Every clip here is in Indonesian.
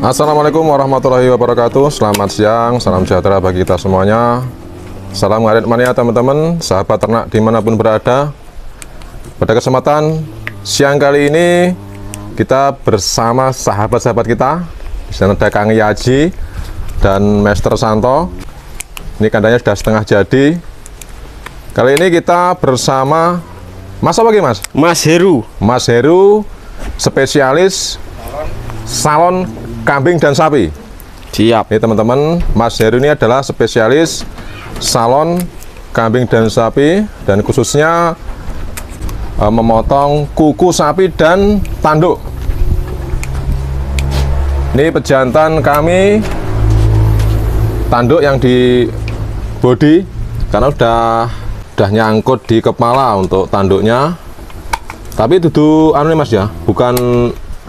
Assalamualaikum warahmatullahi wabarakatuh. Selamat siang, salam sejahtera bagi kita semuanya. Salam ngarit mania teman-teman, sahabat ternak dimanapun berada. Pada kesempatan siang kali ini kita bersama sahabat-sahabat kita. Di sana ada Kang Yaji dan Master Santo. Ini kandangnya sudah setengah jadi. Kali ini kita bersama Mas apa lagi Mas? Mas Heru. Mas Heru, spesialis salon kambing dan sapi. Siap. Ini teman-teman, Mas Heru ini adalah spesialis salon kambing dan sapi, dan khususnya memotong kuku sapi dan tanduk. Ini pejantan kami, tanduk yang di body karena udah nyangkut di kepala untuk tanduknya. Tapi itu anu nih Mas ya, bukan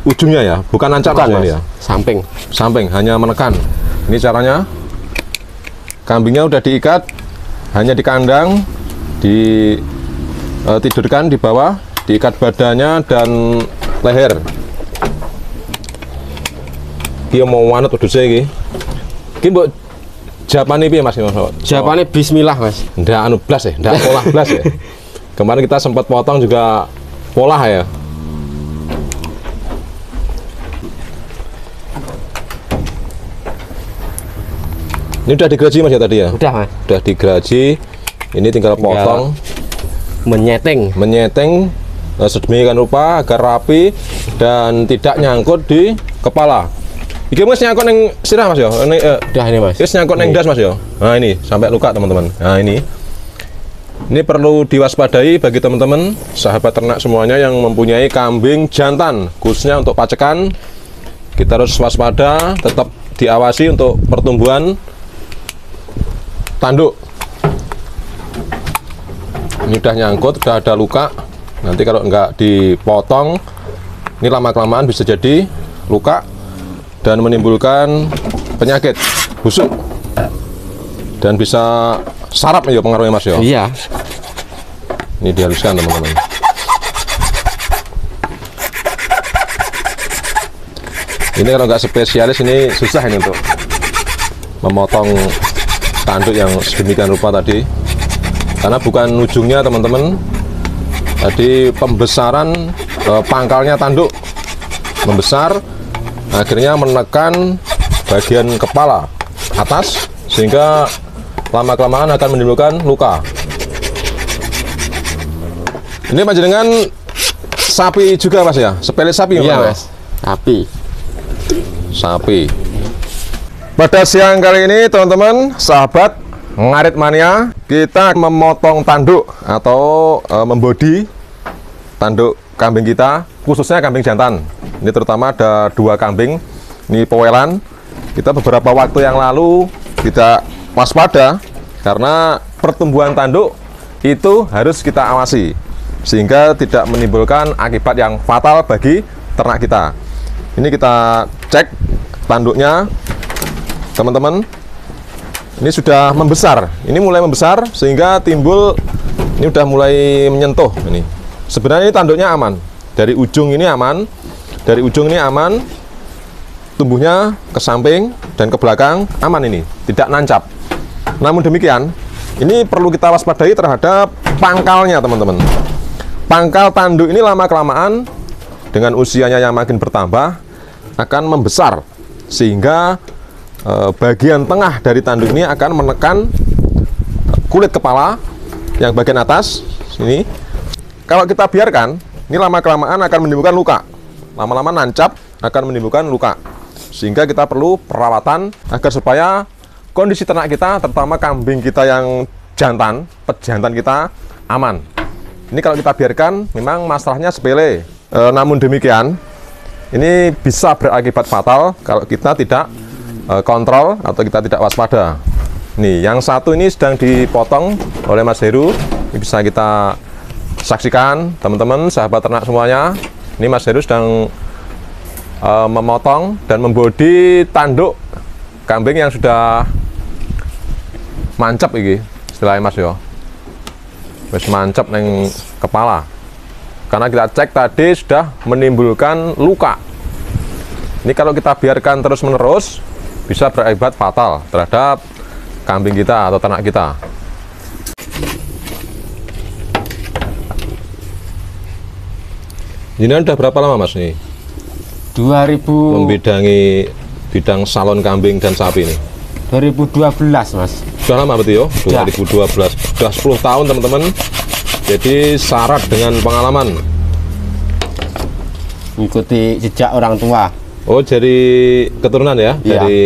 ujungnya ya, bukan nancap ya, samping hanya menekan. Ini caranya. Kambingnya udah diikat, hanya di kandang, ditidurkan di bawah, diikat badannya dan leher. Dia mau wanut udah saya ini. Mbok japane piye Mas? Japane bismillah Mas. Ndak anu blas ya, ndak polah blas ya. Kemarin kita sempat potong juga polah ya. Ini udah digeraji Mas ya tadi ya? Udah Mas. Udah digeraji. Ini tinggal potong, menyeteng sedemikian rupa agar rapi dan tidak nyangkut di kepala. Iki Mas nyangkut neng sirah Mas ya? Udah ini Mas. Ini nyangkut neng das Mas ya? Nah ini sampai luka teman-teman. Nah ini perlu diwaspadai bagi teman-teman sahabat ternak semuanya yang mempunyai kambing jantan, khususnya untuk pacekan. Kita harus waspada, tetap diawasi untuk pertumbuhan tanduk. Ini udah nyangkut, udah ada luka. Nanti kalau nggak dipotong, ini lama-kelamaan bisa jadi luka dan menimbulkan penyakit busuk dan bisa sarap ya pengaruhnya Mas ya. Iya. Ini dihaluskan teman-teman. Ini kalau nggak spesialis ini susah ini untuk memotong tanduk yang sedemikian rupa tadi, karena bukan ujungnya teman-teman. Tadi pembesaran pangkalnya tanduk membesar, akhirnya menekan bagian kepala atas sehingga lama-kelamaan akan menimbulkan luka. Ini panjenengan sapi juga Mas ya? Spesialis sapi ya Mas? Sapi. Pada siang kali ini teman-teman sahabat ngarit mania, kita memotong tanduk atau membodi tanduk kambing kita, khususnya kambing jantan. Ini terutama ada 2 kambing, ini powelan. Kita beberapa waktu yang lalu tidak waspada karena pertumbuhan tanduk itu harus kita awasi sehingga tidak menimbulkan akibat yang fatal bagi ternak kita. Ini kita cek tanduknya teman-teman. Ini sudah membesar, ini mulai membesar sehingga timbul, ini udah mulai menyentuh. Ini sebenarnya ini tanduknya aman, dari ujung ini aman, dari ujung ini aman, tumbuhnya ke samping dan ke belakang aman, ini tidak nancap. Namun demikian, ini perlu kita waspadai terhadap pangkalnya teman-teman. Pangkal tanduk ini lama-kelamaan dengan usianya yang makin bertambah akan membesar sehingga bagian tengah dari tanduk ini akan menekan kulit kepala yang bagian atas sini. Kalau kita biarkan, ini lama-kelamaan akan menimbulkan luka. Lama-lama nancap akan menimbulkan luka. Sehingga kita perlu perawatan agar supaya kondisi ternak kita, terutama kambing kita yang jantan, pejantan kita aman. Ini kalau kita biarkan, memang masalahnya sepele. Namun demikian, ini bisa berakibat fatal kalau kita tidak kontrol atau kita tidak waspada. Nih, yang satu ini sedang dipotong oleh Mas Heru. Ini bisa kita saksikan, teman-teman, sahabat ternak semuanya. Ini Mas Heru sedang memotong dan membodi tanduk kambing yang sudah mancap ini, istilahnya Mas yo. Wis mancap neng kepala. Karena kita cek tadi sudah menimbulkan luka. Ini kalau kita biarkan terus-menerus bisa berakibat fatal terhadap kambing kita atau ternak kita. Ini udah berapa lama Mas nih 2000 membidangi bidang salon kambing dan sapi ini? 2012 Mas. Sudah lama berarti yo, 2012. Sudah 10 tahun teman-teman. Jadi syarat dengan pengalaman. Mengikuti jejak orang tua. Oh, jadi keturunan ya? Iya. Dari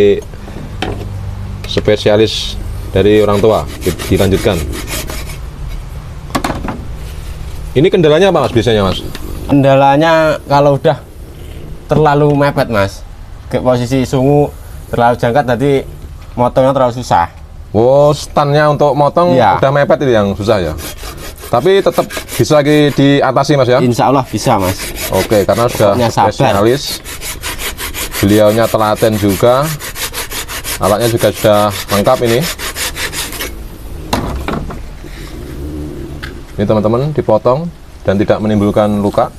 spesialis dari orang tua dilanjutkan. Ini kendalanya apa Mas biasanya Mas? Kendalanya kalau udah terlalu mepet Mas. Ke posisi sungu terlalu jangkat tadi motongnya terlalu susah. Oh, standnya untuk motong Iya. udah mepet itu yang susah ya. Tapi tetap bisa lagi diatasi Mas ya? Insya Allah bisa Mas. Oke, karena sudah Pokoknya sabar. spesialis. Beliaunya telaten juga. Alatnya juga sudah lengkap ini. Ini teman-teman dipotong dan tidak menimbulkan luka.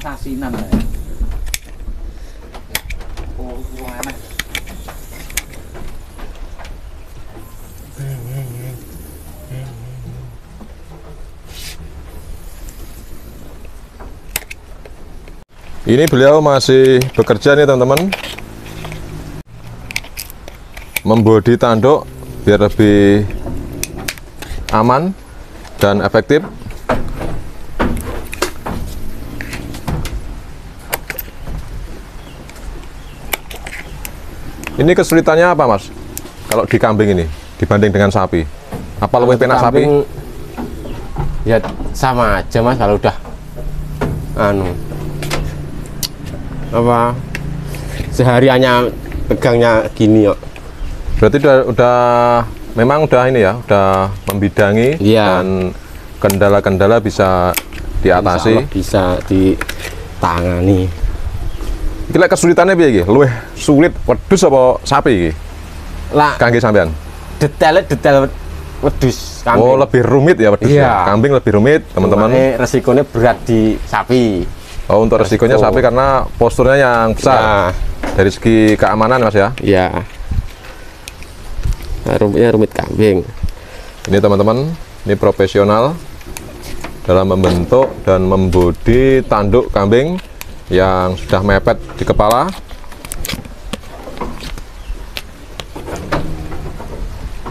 Asasinan ya. Oh, gimana? Ini beliau masih bekerja nih teman-teman, membodi tanduk biar lebih aman dan efektif. Ini kesulitannya apa Mas? Kalau di kambing ini dibanding dengan sapi, apa lebih penak sapi? Kambing, ya sama aja Mas kalau udah apa sehariannya pegangnya gini kok. Berarti memang udah ini ya, udah membidangi. Iya. Dan kendala-kendala bisa diatasi. Insya Allah bisa ditangani. Kira kesulitannya piye iki? Luwih sulit wedhus apa sapi iki? Lah Kangge sampean. detail wedhus kambing. Oh, lebih rumit ya wedhus. Iya. Ya? Kambing lebih rumit, teman-teman. Makanya resikonya berat di sapi. Oh, untuk resikonya sapi karena posturnya yang besar. Ya. Dari segi keamanan Mas ya. Iya. Nah, rumitnya rumit kambing. Ini teman-teman, ini profesional dalam membentuk dan membodi tanduk kambing yang sudah mepet di kepala.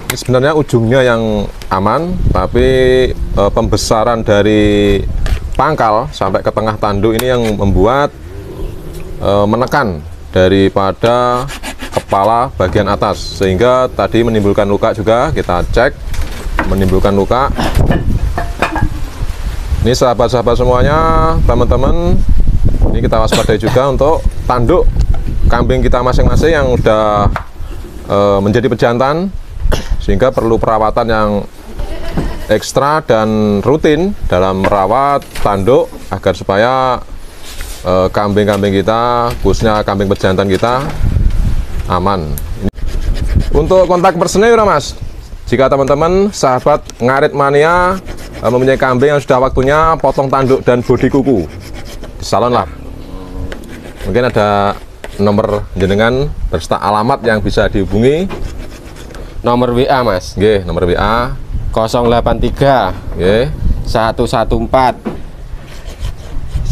Ini sebenarnya ujungnya yang aman, tapi pembesaran dari pangkal sampai ke tengah tanduk ini yang membuat menekan daripada kepala bagian atas, sehingga tadi menimbulkan luka juga. Kita cek, menimbulkan luka. Ini sahabat-sahabat semuanya, teman-teman, ini kita waspadai juga untuk tanduk kambing kita masing-masing yang udah menjadi pejantan, sehingga perlu perawatan yang ekstra dan rutin dalam merawat tanduk agar supaya kambing-kambing kita, khususnya kambing pejantan kita, aman. Untuk kontak personnya ya Mas, jika teman-teman sahabat ngarit mania mempunyai kambing yang sudah waktunya potong tanduk dan bodi kuku di salon lah, mungkin ada nomor jenengan berserta alamat yang bisa dihubungi. Nomor WA Mas. Oke, nomor WA 083 oke, 114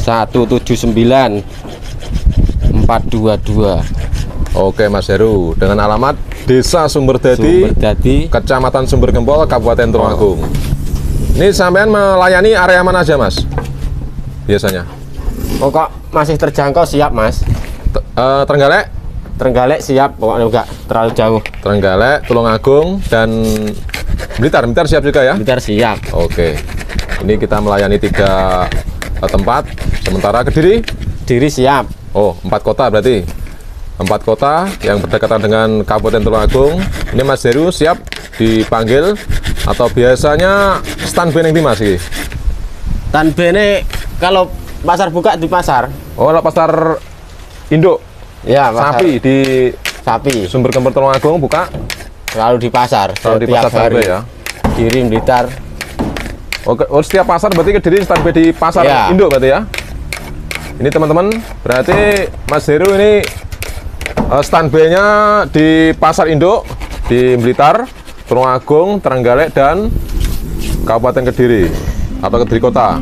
179 422. oke Mas Heru, dengan alamat Desa Sumberdadi, Sumberdadi, Kecamatan Sumber Gempol, Kabupaten Tulungagung. Ini sampean melayani area mana aja Mas? Biasanya pokok masih terjangkau siap Mas. Trenggalek, Trenggalek siap, pokoknya enggak terlalu jauh. Trenggalek, Tulungagung, dan Blitar. Blitar siap juga ya? Blitar siap. Oke. Ini kita melayani 3 tempat. Sementara Kediri? Kediri siap. Oh, 4 kota berarti. 4 kota yang berdekatan dengan Kabupaten Tulungagung. Ini Mas Heru siap dipanggil atau biasanya standby yang di Mas ini? Tanbene kalau pasar buka di pasar. Oh, pasar induk Ya, pasar sapi di sapi. Sumber Kemper Tulungagung buka Selalu di pasar. selalu di setiap pasar standby hari. ya. Kediri, Blitar. Oke, oh, setiap pasar berarti Kediri standby di pasar Ya. induk berarti ya. Ini teman-teman, berarti Mas Heru ini standby-nya di pasar induk di Blitar, Tulungagung, Trenggalek, dan Kabupaten Kediri atau Kediri Kota.